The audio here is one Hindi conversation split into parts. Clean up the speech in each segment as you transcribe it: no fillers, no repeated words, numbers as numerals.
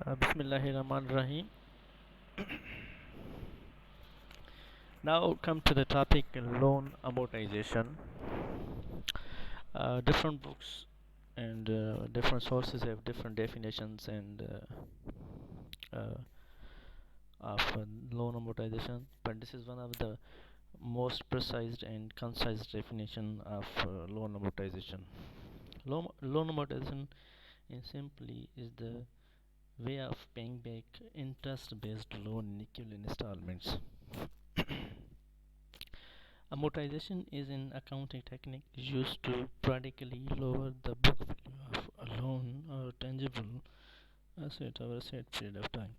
Bismillahirrahmanirrahim. Now come to the topic loan amortization. Different books and different sources have different definitions and of loan amortization, but this is one of the most precise and concise definition of loan amortization. Loan amortization in simply is the way of paying back interest-based loan in equal installments. Amortization is an accounting technique used to practically lower the book value of a loan or tangible asset over a set period of time.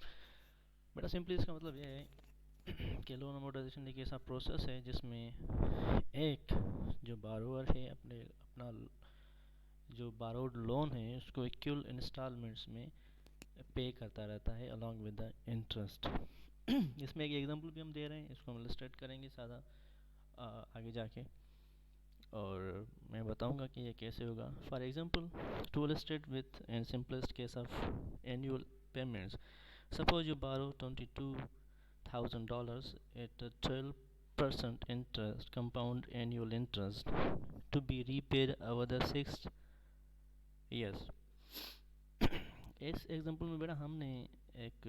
बेटा सिंपली इसका मतलब ये है कि लोन अमोर्टाइजेशन एक ऐसा प्रोसेस है जिसमें एक जो बारोवर है अपना जो बारोड लोन है उसको इक्वल इंस्टॉलमेंट्स में पे करता रहता है अलॉन्ग विद द इंटरेस्ट. इसमें एक एग्जांपल भी हम दे रहे हैं, इसको हम इलस्ट्रेट करेंगे सादा आगे जाके, और मैं बताऊंगा कि ये कैसे होगा. For example, to illustrate with an simplest case of annual payments, suppose you borrow $22,000 at a 12% interest compound annual interest to be repaid over the 6 years. इस एग्जांपल में बेटा हमने एक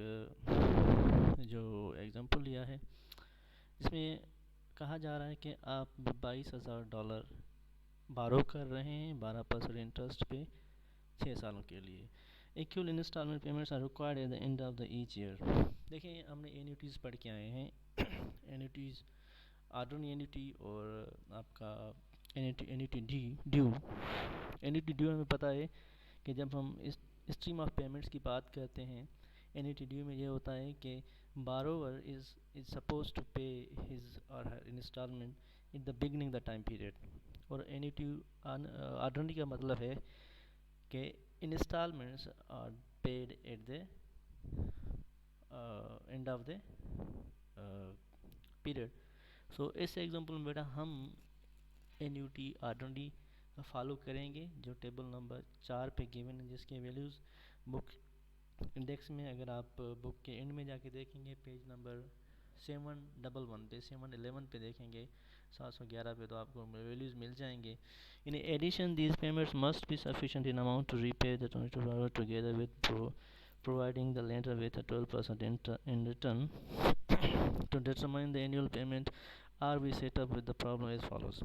जो एग्जांपल लिया है इसमें कहा जा रहा है कि आप $22,000 बारो कर रहे हैं 12% इंटरेस्ट पे 6 सालों के लिए. Equal installment payments are required at the end of the each year. देखिए हमने एन्युटीज़ पढ़ के आए हैं. एन्युटीज़, आर्डरली एन्युटी और आपका एन्युटी ड्यू. एन्युटी ड्यू हमें पता है कि जब हम इस स्ट्रीम ऑफ पेमेंट्स की बात करते हैं, एन्युटी ड्यू में ये होता है कि borrower is supposed to pay his or her installment in the beginning the time period. और annuity ordinary का मतलब है कि installments are paid at the end of the period. So इस एग्जांपल में बेटा हम annuity ordinary फॉलो करेंगे जो टेबल नंबर 4 पे गिवन है, जिसके वैल्यूज़ बुक इंडेक्स में अगर आप बुक के एंड में जाके देखेंगे पेज नंबर 711 पे 711 पे देखेंगे 711 पे, तो आपको वैल्यूज़ मिल जाएंगे. In addition these payments must be sufficient in amount to repay the 22 together with providing the lender with a 12% in return. To determine the annual payment, are we set up with the problem as follows.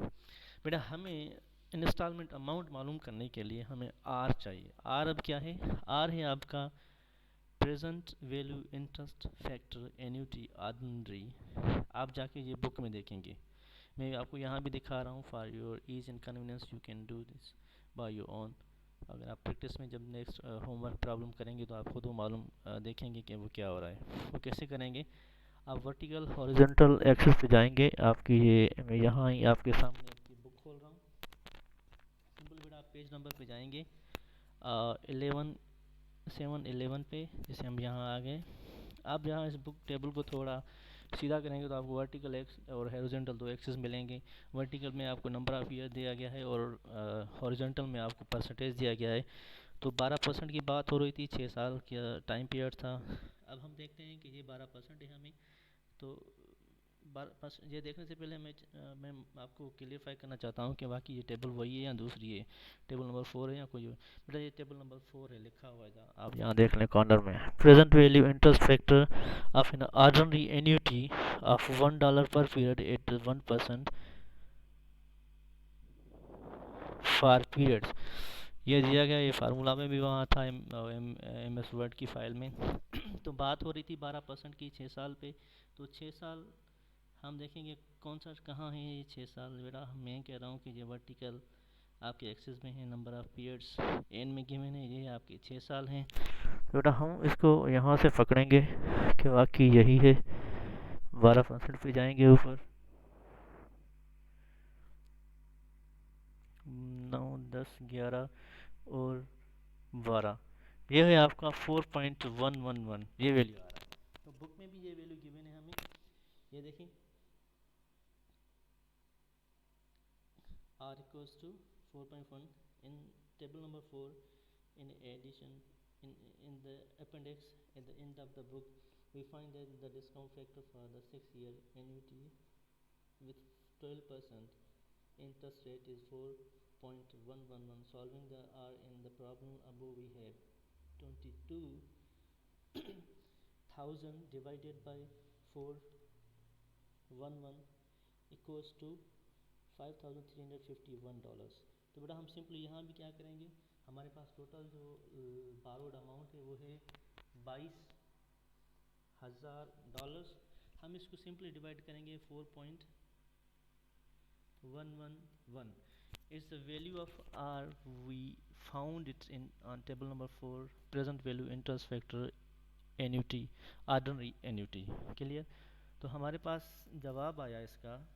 बेटा हमें इंस्टॉलमेंट अमाउंट मालूम करने के लिए हमें आर चाहिए. आर अब क्या है? आर है आपका present value interest factor annuity ordinary. आप जाके ये बुक में देखेंगे, मैं आपको यहाँ भी दिखा रहा हूँ. For your ease and convenience you can do this by your own. अगर आप प्रैक्टिस में जब नेक्स्ट होमवर्क प्रॉब्लम करेंगे तो आप खुद वो मालूम देखेंगे कि वो क्या हो रहा है. वो कैसे करेंगे? आप वर्टिकल हॉरिजॉन्टल एक्सिस पे जाएंगे. आपकी ये मैं यहाँ ही आपके सामने आपकी बुक खोल रहा हूँ. सिंपल बेटा आप पेज नंबर पे जाएंगे 711 पे, जैसे हम यहाँ आ गए. आप यहाँ इस बुक टेबल को थोड़ा सीधा करेंगे तो आपको वर्टिकल एक्स और हॉरिजॉन्टल दो एक्सिस मिलेंगे. वर्टिकल में आपको नंबर ऑफ ईयर दिया गया है और हॉरिजॉन्टल में आपको परसेंटेज दिया गया है. तो 12% की बात हो रही थी, 6 साल का टाइम पीरियड था. अब हम देखते हैं कि ये 12% है हमें. तो ये देखने से पहले मैं आपको क्लियरफाई करना चाहता हूँ कि बाकी ये टेबल वही है या दूसरी है, टेबल नंबर 4 है या कोई और. बेटा ये टेबल नंबर 4 है, लिखा हुआ है, आप यहाँ देख लें कॉर्नर में. Present value interest factor of an ordinary annuity of $1 पर पीरियड एट 1% फॉर पीरियड्स. ये दिया गया, ये फार्मूला में भी वहाँ था एम एस वर्ड की फाइल में. तो बात हो रही थी 12% की 6 साल पे. तो 6 साल हम देखेंगे कौन सा कहाँ है ये 6 साल. बेटा मैं कह रहा हूँ कि ये वर्टिकल आपके एक्सिस में है, नंबर ऑफ पीरियड्स एन में गिवन है, ये आपके 6 साल हैं. बेटा हम इसको यहाँ से पकड़ेंगे कि वाकई यही है. 12% पे जाएंगे ऊपर, 9, 10, 11 और 12. ये है आपका 4.111, ये वैल्यू आ रहा है. तो बुक में भी ये वैल्यू गिवन है हमें. ये देखिए R equals to 4.1 in table number 4. In addition in the appendix at the end of the book, we find that the discount factor for the 6-year annuity with 12% interest rate is 4.111. Solving the R in the problem above, we have 22,000 divided by 411 equals to $5,351। तो बेटा हम सिंपली यहाँ भी क्या करेंगे, हमारे पास टोटल जो बारोड अमाउंट है वो है $22,000। हम इसको सिंपली डिवाइड करेंगे 4.111 is the value of R. We found it in on table number 4, present value interest factor annuity, ordinary annuity। Clear? तो हमारे पास जवाब आया इसका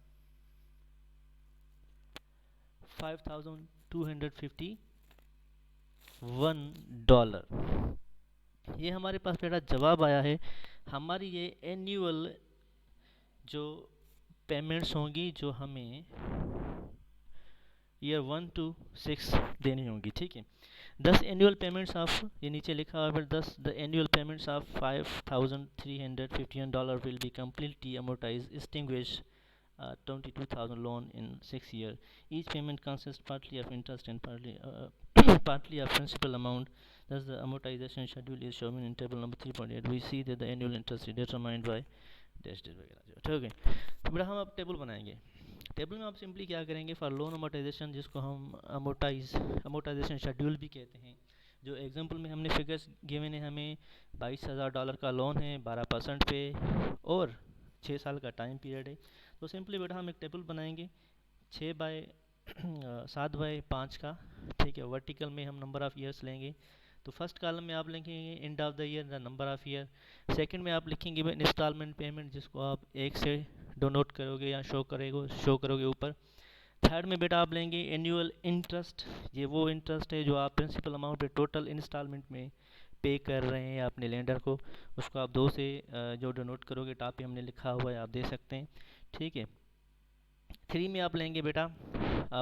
$5,251। ये हमारे पास बेटा जवाब आया है। हमारी ये एनुअल जो पेमेंट्स होंगी जो हमें ईयर 1 to 6 देनी होंगी, ठीक है। 10 एनुअल पेमेंट्स ऑफ, ये नीचे लिखा हुआ है 10 the annual payments of $5,351 will be completely amortise extinguish 22,000 loan in 6 years. Each payment consists partly of interest and partly of principal amount. Thus, the amortization schedule is shown in table number 3.8. We see that the annual interest is determined by dash dash वगैरह, ठीक है। तो बेटा हम अब टेबल बनाएंगे। टेबल में आप सिंपली क्या करेंगे, फॉर लोन अमोर्टाइजेशन, जिसको हम अमोर्टाइजेशन शेड्यूल भी कहते हैं। जो एग्जांपल में हमने फिगर्स गिवन है, हमें $22,000 का लोन है 12% पे और 6 साल का टाइम पीरियड है। तो सिंपली बेटा हम एक टेबल बनाएंगे 7/5 का, ठीक है। वर्टिकल में हम नंबर ऑफ़ ईयर्स लेंगे। तो फर्स्ट कॉलम में आप लिखेंगे and of the year the number of year. Second में आप लिखेंगे इंस्टॉलमेंट पेमेंट, जिसको आप 1 से डोनोट करोगे या शो करोगे ऊपर। थर्ड में बेटा आप लेंगे एनुअल इंटरेस्ट, ये वो इंटरेस्ट है जो आप प्रिंसिपल अमाउंट पे टोटल इंस्टॉलमेंट में पे कर रहे हैं अपने लेंडर को, उसको आप 2 से जो डोनोट करोगे, टॉप पे हमने लिखा हुआ है, आप दे सकते हैं, ठीक है। 3 में आप लेंगे बेटा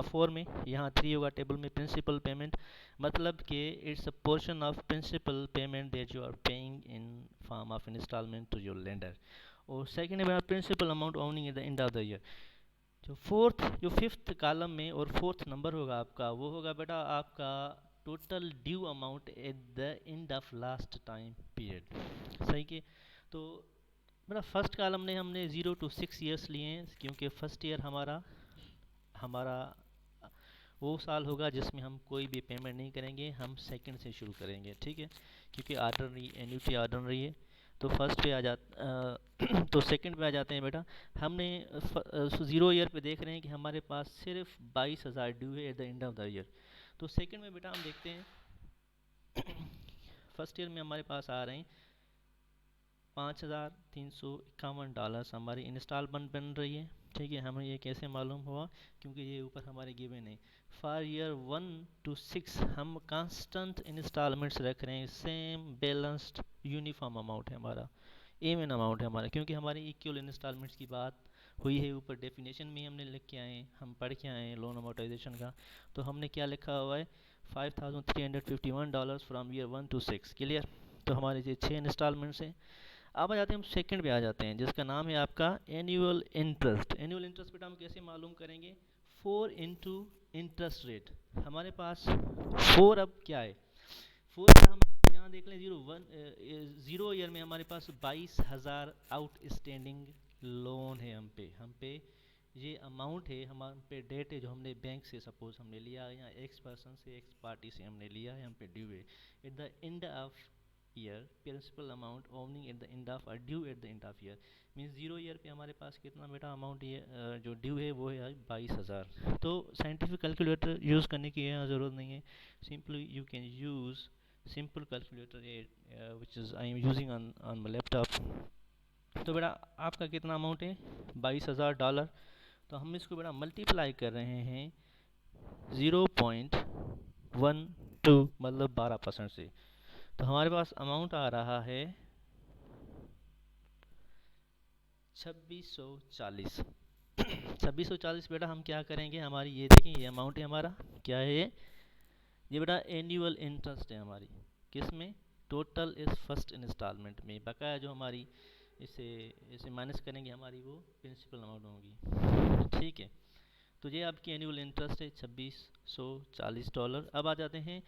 4 में, यहाँ 3 होगा टेबल में, प्रिंसिपल पेमेंट, मतलब कि it's a portion of principal payment that you are paying in form of instalment to your lender. और सेकंड है बेटा principal amount owing at the end of the year. जो फिफ्थ कॉलम में और फोर्थ नंबर होगा आपका, वो होगा बेटा आपका total due amount at the end of last time period, सही के। तो बेटा फर्स्ट कॉलम में हमने 0 to 6 ईयर्स लिए हैं, क्योंकि फर्स्ट ईयर हमारा वो साल होगा जिसमें हम कोई भी पेमेंट नहीं करेंगे, हम सेकंड से शुरू करेंगे, ठीक है, क्योंकि ऑर्डिनरी एन्युटी ऑर्डिनरी है। तो फर्स्ट पे आ तो सेकंड पे आ जाते हैं बेटा। हमने 0 ईयर पे देख रहे हैं कि हमारे पास सिर्फ 22,000 ड्यू है at the end of the year. तो सेकंड में बेटा हम देखते हैं फर्स्ट ईयर में हमारे पास आ रहे हैं $5,351 हमारी इंस्टॉलमेंट बन रही है, ठीक है। हमें ये कैसे मालूम हुआ, क्योंकि ये ऊपर हमारे गिवन है। फॉर ईयर 1 to 6 हम कांस्टेंट इंस्टॉलमेंट्स रख रहे हैं, सेम बैलेंस्ड यूनिफॉर्म अमाउंट है हमारा, एवन अमाउंट है हमारा, क्योंकि हमारी इक्वल इंस्टॉलमेंट्स की बात हुई है। ऊपर डेफिनेशन में हमने लिख के आए हैं, हम पढ़ के आए हैं लोन अमोर्टाइजेशन का। तो हमने क्या लिखा हुआ है, $5,351 फ्रॉम ईयर 1 to 6, क्लियर। तो हमारे ये 6 इंस्टॉलमेंट्स हैं। अब आ जाते हैं हम सेकंड पे आ जाते हैं, जिसका नाम है आपका एनुअल इंटरेस्ट। एनुअल इंटरेस्ट बेटा हम कैसे मालूम करेंगे, 4 into इंटरेस्ट रेट। हमारे पास 4 अब क्या है, 4 हम यहाँ देख लें, 0 ईयर में हमारे पास 22,000 आउटस्टैंडिंग लोन है हम पे ये अमाउंट है, हमारे पे डेट है जो हमने बैंक से सपोज हमने लिया है, या एक्स पर्सन से एक्स पार्टी से हमने लिया है, हम पे ड्यू है at the end of year. Principal amount owing at the end of due at the end of year, means 0 year पे हमारे पास कितना बेटा अमाउंट ये जो ड्यू है वो है 22,000। तो साइंटिफिक कैलकुलेटर यूज़ करने की यहाँ ज़रूरत नहीं है, simply you can use simple calculator which is I am using on my laptop. तो बेटा आपका कितना अमाउंट है, $22,000। तो हम इसको बेटा मल्टीप्लाई कर रहे हैं 0.12 मतलब 12% से। तो हमारे पास अमाउंट आ रहा है 2640। 2640 बेटा हम क्या करेंगे, हमारी ये देखिए ये अमाउंट है हमारा, क्या है ये बेटा एनुअल इंटरेस्ट है हमारी, किस में, टोटल इस फर्स्ट इंस्टॉलमेंट में बकाया जो हमारी इसे इसे माइनस करेंगे हमारी वो प्रिंसिपल अमाउंट होगी। ठीक है, तो ये आपकी एनुअल इंटरेस्ट है $2640। अब आ जाते हैं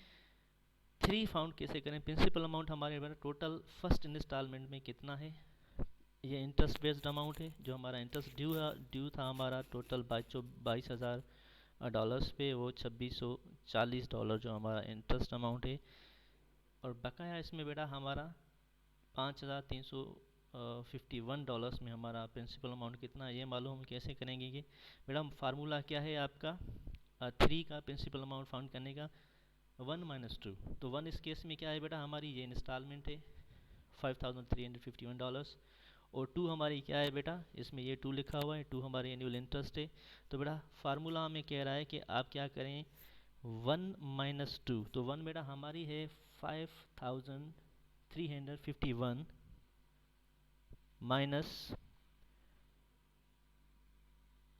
थ्री फाउंड कैसे करें। प्रिंसिपल अमाउंट हमारे टोटल फर्स्ट इंस्टॉलमेंट में कितना है, ये इंटरेस्ट बेस्ड अमाउंट है। जो हमारा इंटरेस्ट ड्यू था हमारा टोटल $22,000 पे, वो $2640 जो हमारा इंटरेस्ट अमाउंट है। और बकाया इसमें बेटा हमारा $5,351 में हमारा प्रिंसिपल अमाउंट कितना है, ये मालूम हम कैसे करेंगे कि बेटा फार्मूला क्या है आपका थ्री का प्रिंसिपल अमाउंट फाउंड करने का, 1 - 2। तो 1 इस केस में क्या है बेटा, हमारी ये इंस्टॉलमेंट है $5,351। और 2 हमारी क्या है बेटा, इसमें ये 2 लिखा हुआ है, 2 हमारी एनुअल इंटरेस्ट है। तो बेटा फार्मूला हमें कह रहा है कि आप क्या करें, 1 - 2। तो 1 बेटा हमारी है 5,351 माइनस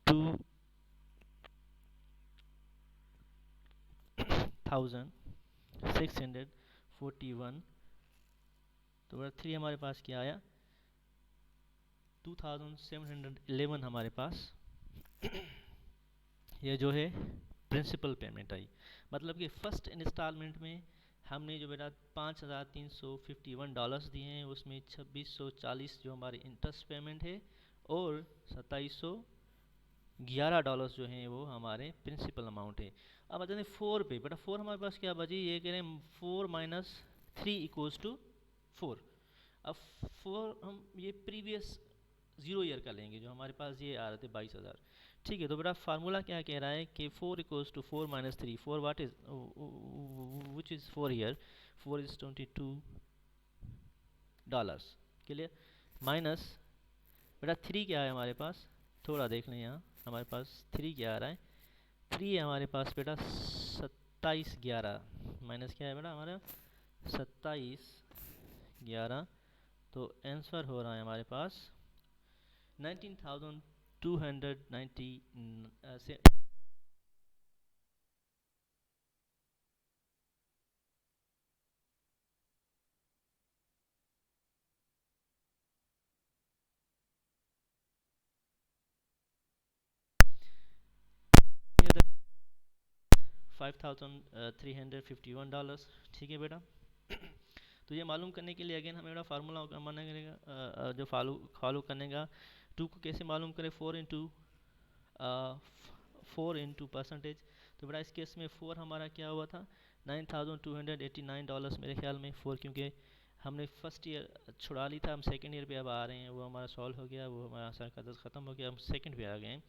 2,641। तो बेटा 3 हमारे पास क्या आया, 2,711 हमारे पास ये जो है प्रिंसिपल पेमेंट आई। मतलब कि फर्स्ट इंस्टॉलमेंट में हमने जो बेटा $5,351 दिए हैं, उसमें 2640 जो हमारी इंटरेस्ट पेमेंट है और $2,711 जो हैं वो हमारे प्रिंसिपल अमाउंट है। अब आ जाते हैं 4 पे। बेटा 4 हमारे पास क्या बची, ये कह रहे हैं 4 - 3 = 4। अब 4 हम ये प्रीवियस 0 ईयर का लेंगे, जो हमारे पास ये आ रहे थे 22,000। ठीक है, तो बेटा फार्मूला क्या कह रहा है कि 4 = 4 - 3। 4 what is which is 4 year, 4 is $22। Clear, minus बेटा 3 क्या है हमारे पास, थोड़ा देख लें यहाँ हमारे पास 3 क्या आ रहा है, 3 है हमारे पास बेटा 2711 माइनस क्या है बेटा हमारा 2711। तो आंसर हो रहा है हमारे पास 19,290 से $5,351। ठीक है बेटा, तो ये मालूम करने के लिए अगेन हमें बेटा फार्मूला मानना करेगा जो फॉलो करने का। 2 को कैसे मालूम करें, 4 इंटू परसेंटेज। तो बेटा इस केस में 4 हमारा क्या हुआ था, $9,289 मेरे ख्याल में। 4 क्योंकि हमने फर्स्ट ईयर छुड़ा ली था, हम सेकेंड ईयर पे अब आ रहे हैं, वो हमारा सॉल्व हो गया, वो हमारा सर का दस ख़त्म हो गया, हम सेकेंड पे आ गए हैं।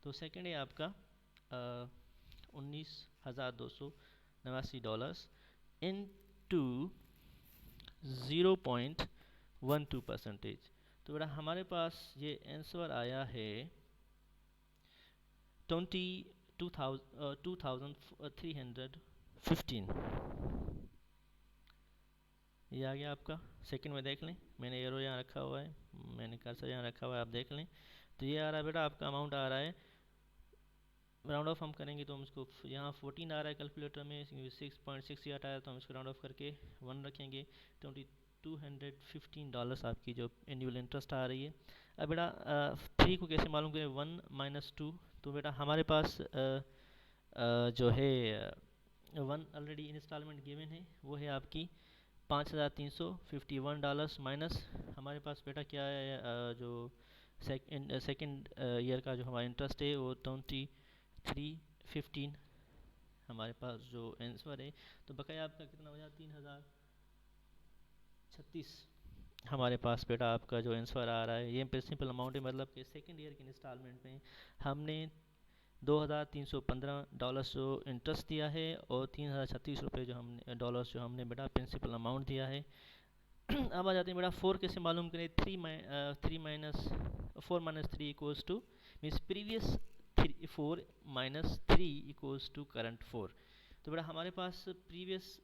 तो सेकेंड है आपका $19,289 इन टू 0.12%। तो बेटा हमारे पास ये आंसर आया है 22,315। ये आ गया आपका, सेकंड में देख लें, मैंने एरो यहाँ रखा हुआ है, मैंने कर्सर यहाँ रखा हुआ है, आप देख लें। तो ये आ रहा है बेटा आपका अमाउंट आ रहा है, राउंड ऑफ हम करेंगे तो हम इसको यहाँ 14 आ रहा है कैलकुलेटर में, 6.68 आया तो हम इसको राउंड ऑफ करके 1 रखेंगे। $2,215 आपकी जो एनुअल इंटरेस्ट आ रही है। अब बेटा 3 को कैसे मालूम करें, 1 - 2। तो बेटा हमारे पास जो है 1 ऑलरेडी इंस्टॉलमेंट गिवन है, वो है आपकी $5,351 माइनस हमारे पास बेटा क्या है जो सेकेंड ईयर का जो हमारा इंटरेस्ट है वो 2315 हमारे पास जो आंसर है। तो बकाया आपका कितना हो जाए, 3,036 हमारे पास बेटा आपका जो आंसर आ रहा है। ये प्रिंसिपल अमाउंट है, मतलब कि सेकेंड ईयर के इंस्टॉलमेंट में हमने $2,315 जो इंटरेस्ट दिया है और ₹3,036 जो हमने डॉलर्स जो हमने बेटा प्रिंसिपल अमाउंट दिया है। अब आ जाते हैं बेटा 4 कैसे मालूम करें, 4 - 3 = मीन्स प्रीवियस 4 - 3 = करंट 4। तो बेटा हमारे पास प्रीवियस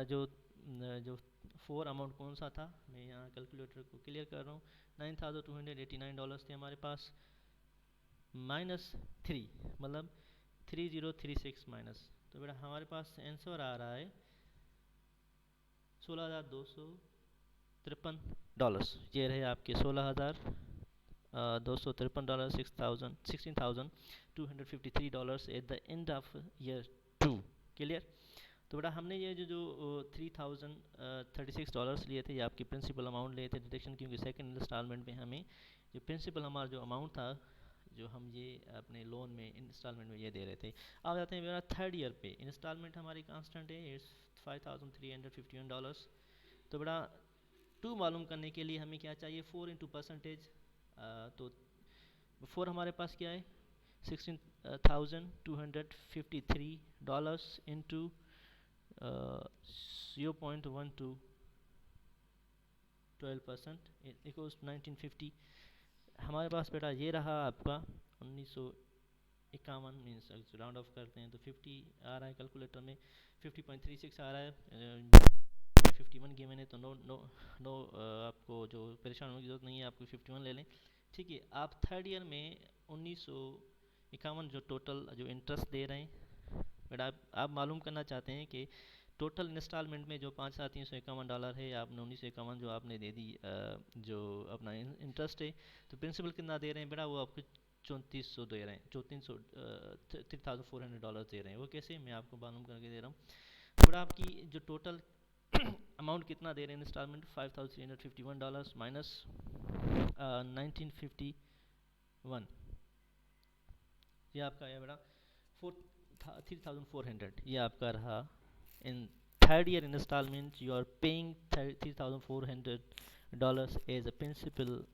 जो 4 अमाउंट कौन सा था, मैं यहाँ कैलकुलेटर को क्लियर कर रहा हूँ, $9,289 थे हमारे पास, माइनस 3 मतलब 3036 माइनस। तो बेटा हमारे पास आंसर आ रहा है $16,253। ये रहे आपके $16,253, $16,253 eight the end of year 2। Clear. तो बेटा हमने ये जो जो $3,036 लिए थे, ये आपकी प्रिंसिपल अमाउंट लिए थे डिडक्शन, क्योंकि सेकंड इंस्टॉलमेंट में हमें जो प्रिंसिपल हमारा जो अमाउंट था, जो हम ये अपने लोन में इंस्टॉलमेंट में ये दे रहे थे। अब जाते हैं मेरा थर्ड ईयर पे। इंस्टॉलमेंट हमारी कांस्टेंट है, इट्स $5,351। तो बेटा टू मालूम करने के लिए हमें क्या चाहिए, 4 इंटू परसेंटेज। तो 4 हमारे पास क्या है, $16,253 इंटू 0.12 12% इक्वल्स 1950। हमारे पास बेटा ये रहा आपका 1951, मीन्स राउंड ऑफ करते हैं तो 50 आ रहा है कैलकुलेटर में, 50.36 आ रहा है। 51 गिवन है तो नो नो नो, आपको जो परेशान होने की जरूरत नहीं है, आपको 51 ले लें। ठीक है। आप थर्ड ईयर में 1951 जो टोटल जो इंटरेस्ट दे रहे हैं, बट आप मालूम करना चाहते हैं कि टोटल इंस्टॉलमेंट में जो $5,351 है, आपने 1951 जो आपने दे दी, जो अपना इंटरेस्ट है, तो प्रिंसिपल कितना दे रहे हैं बेटा, वो आपको 3400 दे रहे हैं, 3,400 दे रहे हैं। वो कैसे, मैं आपको मालूम करके दे रहा हूँ। बेटा आपकी जो टोटल अमाउंट कितना दे रहे हैं इंस्टॉलमेंट, $5,351 माइनस 1951, ये आपका है बेटा 3,400। ये आपका रहा in third year installment, you are paying $3,400 as a principal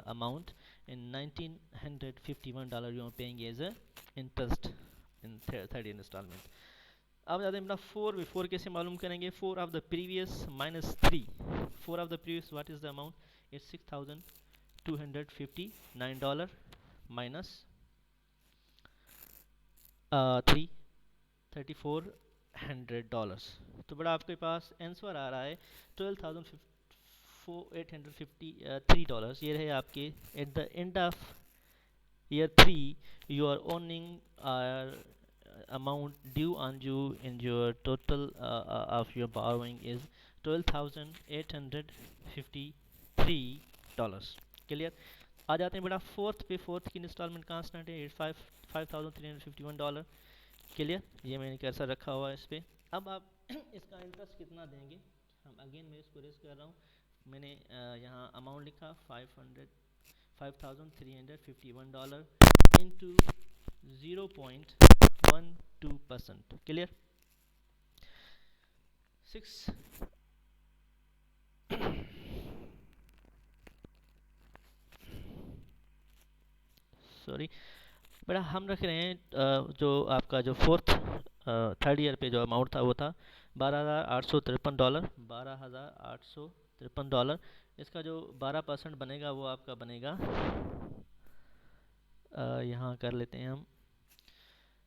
amount, in $1,951 you are paying as a interest in third year installment. अब जाते हैं अपना 4 में। 4 कैसे मालूम करेंगे, 4 of the previous minus 3। 4 of the previous what is the amount, it's $6,259 minus 3,3400। तो बड़ा आपके पास आंसर आ रहा है $12,853। ये रहे आपके eight the end of year 3 you are owning amount due on you in your total of your borrowing is $12,853। Clear. आ जाते हैं बेटा फोर्थ पे। फोर्थ की इंस्टॉलमेंट कांस्टेंट है $5,351। क्लियर। ये मैंने कैसा रखा हुआ है इस पर। अब आप इसका इंटरेस्ट कितना देंगे, हम अगेन मैं इसको रेस कर रहा हूँ। मैंने यहाँ अमाउंट लिखा $5,351 इंटू 0.12%। क्लियर। 6 सॉरी बेटा हम रख रहे हैं जो आपका जो फोर्थ थर्ड ईयर पे जो अमाउंट था वो था $12,853। $12,853। इसका जो 12% बनेगा वो आपका बनेगा, यहाँ कर लेते हैं हम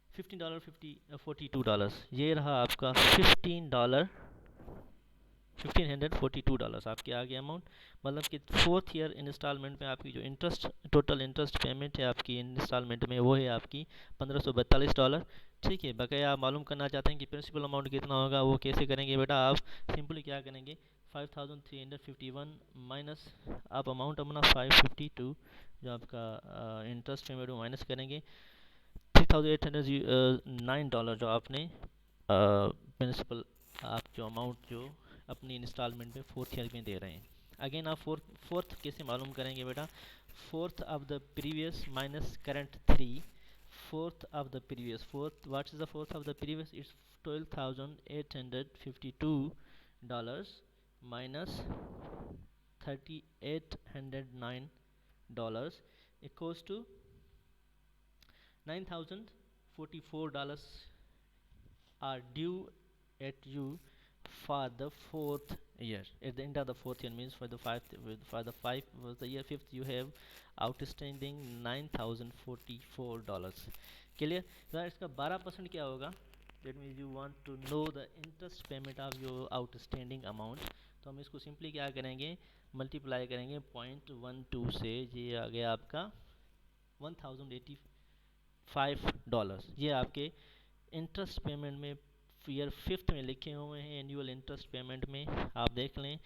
$15.42। ये रहा आपका $1,542 आपके आ गया अमाउंट। मतलब कि फोर्थ ईयर इंस्टॉलमेंट में आपकी जो इंटरेस्ट टोटल इंटरेस्ट पेमेंट है आपकी इंस्टॉलमेंट में, वो है आपकी $1,542। ठीक है। बकाया आप मालूम करना चाहते हैं कि प्रिंसिपल अमाउंट कितना होगा, वो कैसे करेंगे बेटा, आप सिंपली क्या करेंगे, 5,351 माइनस आप अमाउंट अपना 552 जो आपका इंटरेस्ट पेमेंट वो माइनस करेंगे, $3,809 जो आपने प्रिंसिपल आप जो अमाउंट जो अपनी इंस्टॉलमेंट में फोर्थ ईयर में दे रहे हैं। अगेन आप फोर्थ कैसे मालूम करेंगे बेटा, fourth of the previous minus current 3। Fourth of the previous, fourth what is the fourth of the previous, it's $12,852 minus $3,809 equals to $9,044 are due at you for the fourth year. At the end of the fourth year means for the year fifth you have outstanding $9,044। Clear. Sir इसका 12% क्या होगा, that means you want to know the interest payment of your outstanding amount। तो हम इसको सिंपली क्या करेंगे, मल्टीप्लाई करेंगे 0.12 से, ये आ गया आपका $1,085। ये आपके इंटरेस्ट पेमेंट में ईयर फिफ्थ में लिखे हुए हैं एनुअल इंटरेस्ट पेमेंट में, आप देख लें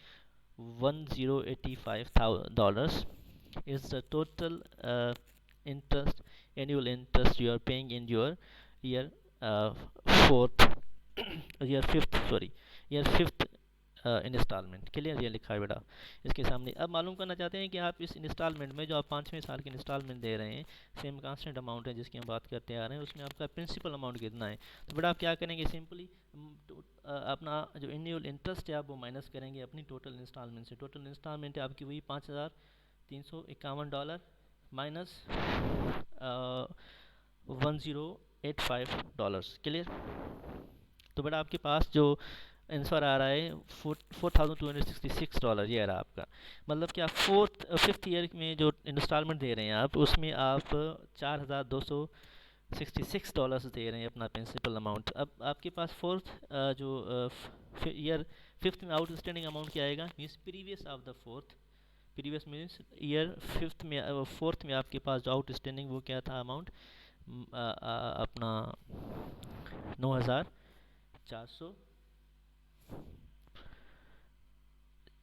$1085 is the total interest, annual interest you are paying in your year fourth year fifth, sorry, year fifth installment. Clear, ये लिखा है बेटा इसके सामने। अब मालूम करना चाहते हैं कि आप इस इंस्टॉलमेंट में जो आप 5वें साल की इंस्टॉलमेंट दे रहे हैं, सेम कांस्टेंट अमाउंट है जिसकी हम बात करते आ रहे हैं, उसमें आपका प्रिंसिपल अमाउंट कितना है। तो बेटा आप क्या करेंगे, सिंपली अपना जो एनुअल इंटरेस्ट है आप वो माइनस करेंगे अपनी टोटल इंस्टॉलमेंट से। टोटल इंस्टॉलमेंट है आपकी वही $5351 माइनस $1085। क्लियर। तो बेटा आपके पास जो आंसर आ रहा है $4266, ये आ रहा है आपका। मतलब कि आप फिफ्थ ईयर में जो इंस्टॉलमेंट दे रहे हैं आप, उसमें आप $4266 दे रहे हैं अपना प्रिंसिपल अमाउंट। अब आपके पास फोर्थ जो ईयर फिफ्थ में आउटस्टैंडिंग अमाउंट क्या आएगा, means previous of the fourth, previous means year fifth में फोर्थ में आपके पास जो आउटस्टैंडिंग वो क्या था अमाउंट, अपना 9,400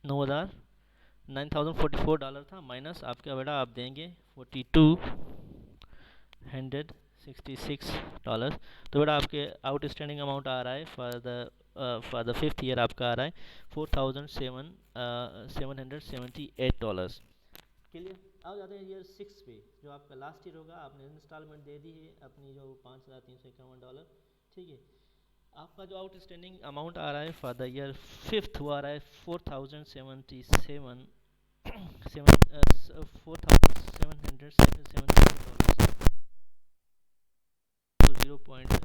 $9,044 था, माइनस आपका बेटा आप देंगे $4,266। तो बेटा आपके आउटस्टैंडिंग अमाउंट आ रहा है फॉर द फिफ्थ ईयर आपका आ रहा है $4,778। क्लियर। अब जाते हैं ईयर सिक्स पे, जो आपका लास्ट ईयर होगा। आपने इंस्टॉलमेंट दे दी है अपनी जो $5,351, ठीक है। आपका जो आउटस्टैंडिंग अमाउंट आ रहा है फॉर द ईयर फिफ्थ वो आ रहा है $4,777, तो 0.12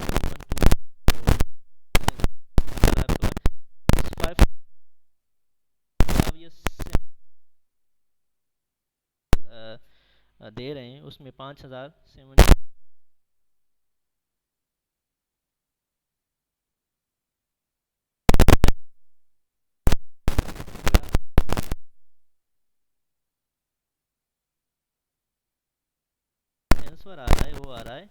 दे रहे हैं, उसमें 5,070 आंसर आ रहा है, वो आ रहा है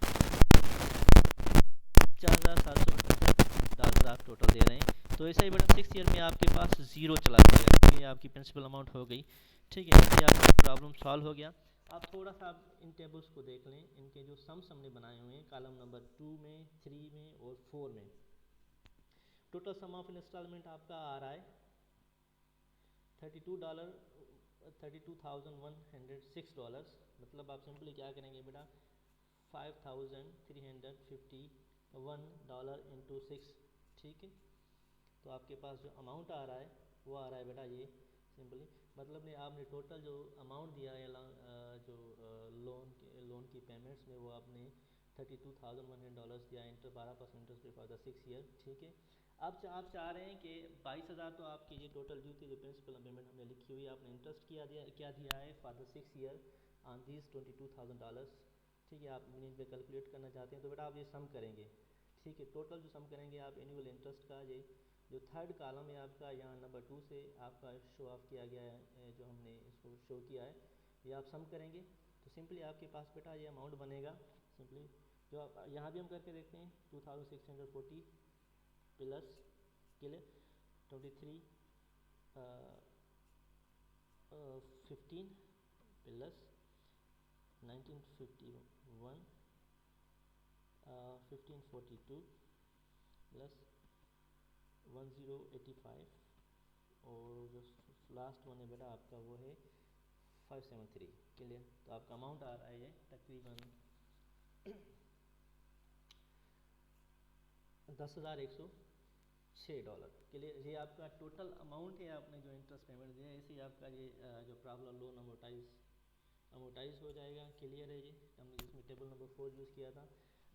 $4,758 आप टोटल दे रहे हैं। तो ऐसा ही बेटा सिक्स ईयर में आपके पास ज़ीरो चला जाएगा, ये आपकी प्रिंसिपल अमाउंट हो गई, ठीक है। ये आपका प्रॉब्लम सॉल्व हो गया। आप थोड़ा सा इन टेबल्स को देख लें, इनके जो सम्स हमने बनाए हुए हैं कॉलम नंबर 2 में, 3 में और 4 में। टोटल सम ऑफ इंस्टॉलमेंट आपका आ रहा है $32,106। मतलब आप सिंपली क्या करेंगे बेटा, $5,351 इंटू 6, ठीक है। तो आपके पास जो अमाउंट आ रहा है वो आ रहा है बेटा ये सिंपली, मतलब ने आपने टोटल जो अमाउंट दिया है जो लोन की पेमेंट्स में, वो आपने $32,100 दिया इंटर 12% इंटरेस्ट पे फॉर द 6 ईयर, ठीक है। अब आप चाह रहे हैं कि 22,000 तो आपकी ये टोटल ड्यू थी, जो प्रिंसिपल पेमेंट हमने लिखी हुई है, आपने इंटरेस्ट क्या दिया है for the 6 year on this $22,000, ठीक है। आप मीनिंग पे कैलकुलेट करना चाहते हैं तो बेटा आप ये सम करेंगे, ठीक है। टोटल जो सम करेंगे आप एनुअल इंटरेस्ट का, ये जो थर्ड कॉलम है आपका यहाँ नंबर 2 से आपका शो ऑफ किया गया है, जो हमने इसको शो किया है, ये आप सम करेंगे तो सिंपली आपके पास बेटा ये अमाउंट बनेगा। सिंपली जो आप यहाँ भी हम करके देखते हैं, 2640 प्लस क्लियर 23 15 प्लस 1951 1542 प्लस 1085 और जो लास्ट वन है बेटा आपका वो है 573। क्लियर। तो आपका अमाउंट आ रहा है ये तकरीबन $10,106। क्लियर। ये आपका टोटल अमाउंट है, आपने जो इंटरेस्ट पेमेंट दिया है, इसी आपका ये जो प्रॉब्लम लोन अमोटाइज हो जाएगा। क्लियर है। ये हमने जिसमें टेबल नंबर 4 यूज़ किया था।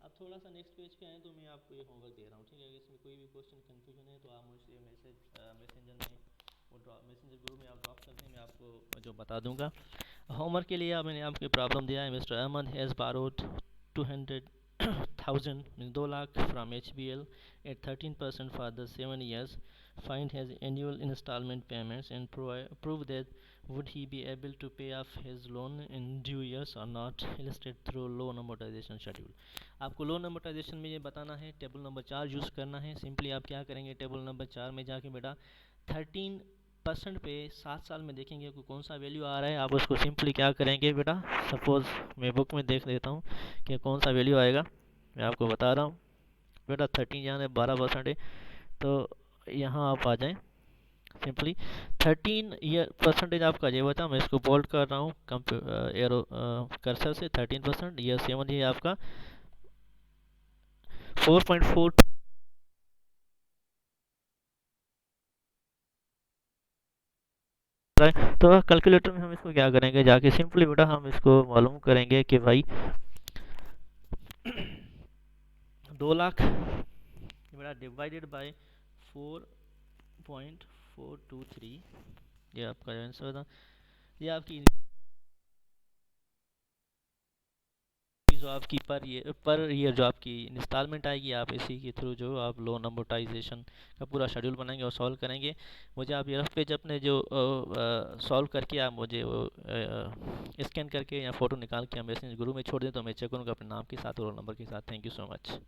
अब थोड़ा सा नेक्स्ट पेज पे आए तो मैं आपको ये होमवर्क दे रहा हूँ, ठीक है। इसमें कोई भी क्वेश्चन कन्फ्यूजन है तो आप मुझे मैसेंजर में मैसेंजर ग्रुप में आप ड्रॉप करते हैं, मैं आपको जो बता दूंगा। होमवर्क के लिए मैंने आपको प्रॉब्लम दिया है, mister Ahmed has borrowed 200,000 mean 2 lakh from HBL at 13% for the 7 years find his annual installment payments and prove that would he be able to pay off his loan in due years or not, illustrated through loan amortization schedule. आपको लोन amortization में ये बताना है, टेबल नंबर 4 यूज़ करना है। सिंपली आप क्या करेंगे, टेबल नंबर 4 में जाके बेटा 13% पे 7 साल में देखेंगे कि कौन सा वैल्यू आ रहा है। आप उसको सिंपली क्या करेंगे बेटा, सपोज़ मैं बुक में देख लेता हूँ कि कौन सा वैल्यू आएगा। मैं आपको बता रहा हूँ बेटा, 13 यहाँ 12% है, तो यहाँ आप आ जाएं। सिंपली 13% आपका ये बता, मैं इसको बोल्ड कर रहा हूँ एरो कर्सर से। 13% ईयर 7 ये आपका 4.4। तो कैलकुलेटर में हम इसको क्या करेंगे, जाके सिंपली बेटा हम इसको मालूम करेंगे कि भाई 2 लाख बेटा डिवाइडेड बाय 4.423, ये आपका आंसर था। ये आपकी जो आपकी पर ईयर जो आपकी इंस्टॉलमेंट आएगी, आप इसी के थ्रू जो आप लोन अमोर्टाइजेशन का पूरा शेड्यूल बनाएंगे और सॉल्व करेंगे। मुझे आप ये रफ पेज अपने जो सॉल्व करके आप मुझे वो स्कैन करके या फ़ोटो निकाल के हम मैसेज ग्रुप में छोड़ दें, तो मैं चेक करूँगा अपने नाम के साथ और रोल नंबर के साथ। Thank you so much.